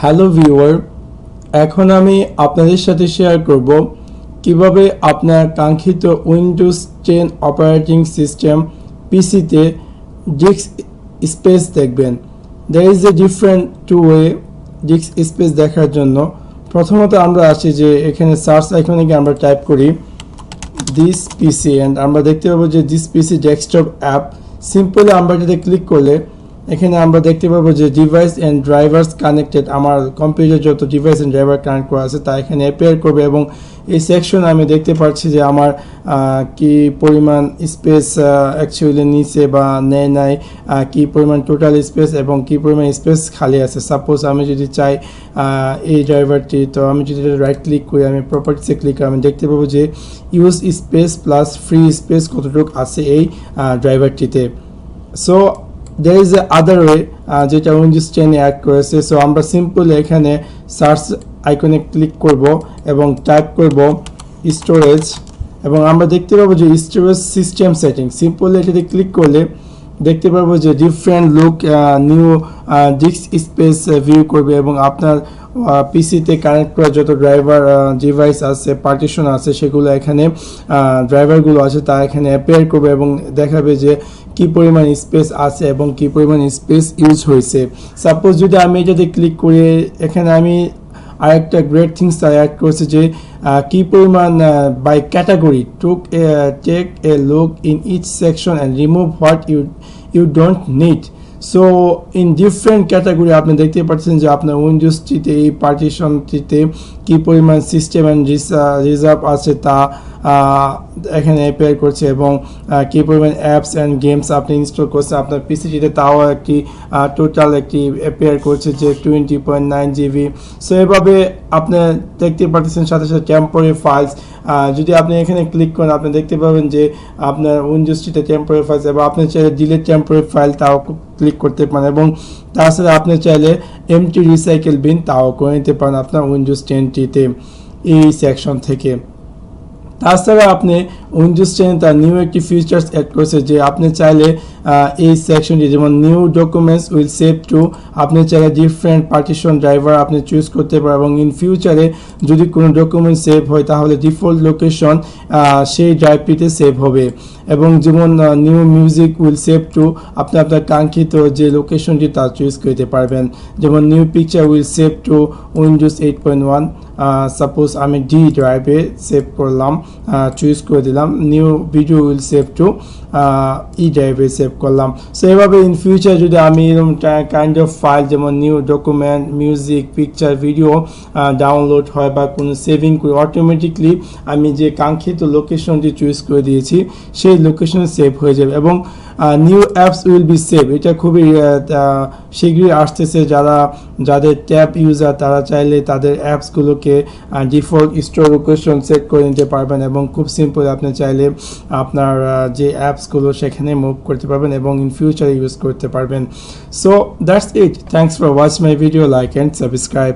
Hello viewer, এখন আমি আপনাদের সাথে শেয়ার করব কিভাবে আপনার কাঙ্ক্ষিত উইন্ডোজ 10 অপারেটিং সিস্টেম পিসিতে ডিস্ক স্পেস দেখবেন। There is a different two way disk space দেখার জন্য। প্রথমত আমরা আসি যে এখানে সার্চ আইকনে গিয়ে আমরা টাইপ করি দিস পিসি অ্যান্ড আমরা দেখতে পাবো যে this PC desktop app. Simply আমরা এটাতে ক্লিক করলে এখানে আমরা দেখতে পাবো যে ডিভাইস অ্যান্ড ড্রাইভার্স কানেক্টেড, আমার কম্পিউটার যত ডিভাইস অ্যান্ড ড্রাইভার কানেক্ট করা আছে তা এখানে অ্যাপিয়ার করবে এবং এই সেকশন আমি দেখতে পাচ্ছি যে আমার কি পরিমাণ স্পেস অ্যাকচুয়ালি নিচে বা নেয় নাই, কি পরিমাণ টোটাল স্পেস এবং কি পরিমাণ স্পেস খালি আছে। সাপোজ আমি যদি চাই এই ড্রাইভারটি, তো আমি যদি রাইট ক্লিক করি, আমি প্রপার্টিসে ক্লিক করি, আমি দেখতে পাবো যে use space plus free space কতটুকু আছে এই ড্রাইভারটিতে। So there is a other way যেটা উইন্ডোজ 10 অ্যাড করেছে। সো আমরা সিম্পল এখানে সার্চ আইকনে ক্লিক করব এবং টাইপ করব স্টোরেজ এবং আমরা দেখতে পাবো যে স্টোরেজ সিস্টেম সেটিং। সিম্পল এটাতে ক্লিক করলে দেখতে পাবো যে different look new disk space view করবে এবং আপনার পিসিতে কানেক্ট করা যত ড্রাইভার ডিভাইস আছে, পার্টিশন আছে, সেগুলো এখানে ড্রাইভারগুলো আছে তা এখানে অ্যাপিয়ার করবে এবং দেখাবে যে কি পরিমাণ স্পেস আছে এবং কি পরিমাণ স্পেস ইউজ হয়েছে। সাপোজ যদি আমি এটাতে ক্লিক করি, এখানে আমি আরেকটা গ্রেট থিংস অ্যাড করেছে যে কি পরিমাণ by category take a look in each section and remove what you don't need. So in different category আপনি দেখতে পাচ্ছেন যে আপনার উইন্ডোজটিতে এই পার্টিশনটিতে কি পরিমাণ সিস্টেম অ্যান্ড রিজার্ভ আছে তা এখানে অ্যাপিয়ার করছে এবং কি পরিমাণ অ্যাপস অ্যান্ড গেমস আপনি ইনস্টল করছেন আপনার পিসিটিতে তাও একটি টোটাল একটি অ্যাপিয়ার করছে যে 20.9 GB। সো এভাবে আপনি দেখতে পাচ্ছেন সাথে সাথে টেম্পোরারি ফাইলস। যদি আপনি এখানে ক্লিক করেন আপনি দেখতে পাবেন যে আপনার উইন্ডোজটিতে টেম্পোরারি ফাইলস এবং আপনি চাইলে ডিলিট টেম্পোরারি ফাইল তাও ক্লিক করতে পারেন এবং তাছাড়া আপনি চাইলে এমটি রিসাইকেল বিন তাও করে নিতে পারেন আপনার উইন্ডোজ 10টিতে এই সেকশন থেকে। তাছাড়া আপনি উইন্ডোজ 10 তার নিউ একটি ফিচার্স অ্যাড করেছে যে আপনি চাইলে এই সেকশনটি যেমন new documents will save two, আপনি চাইলে ডিফারেন্ট পার্টিশন ড্রাইভার আপনি চুজ করতে পারেন এবং ইন ফিউচারে যদি কোনো ডকুমেন্ট সেভ হয় তাহলে ডিফল্ট লোকেশন সেই ড্রাইভটিতে সেভ হবে এবং যেমন new music will save two, আপনি আপনার কাঙ্ক্ষিত যে লোকেশনটি তা চুজ করতে পারবেন। যেমন new picture will save to Windows 8.1, suppose আমি ডি ড্রাইভে সেভ করলাম, চুজ করে দিলাম। New video will save to E ড্রাইভে সেভ করলাম। সো এভাবে ইন ফিউচার যদি আমি এরকম কাইন্ড অফ ফাইল যেমন new document, music, picture, video download হয় বা কোনো সেভিং করে অটোমেটিকলি আমি যে কাঙ্ক্ষিত লোকেশনটি চুজ করে দিয়েছি সেই লোকেশনে সেভ হয়ে যাবে এবং new apps will be save. এটা খুবই শীঘ্রই আসতেছে। যাদের ট্যাব ইউজার তারা চাইলে তাদের অ্যাপসগুলোকে ডিফল্ট স্টোর লোকেশন সেট করে নিতে পারবেন এবং খুব সিম্পল আপনি চাইলে আপনার যে অ্যাপসগুলো সেখানে মুভ করতে পারবেন এবং ইন ফিউচার ইউজ করতে পারবেন। So that's it. Thanks for watch my video, like and subscribe.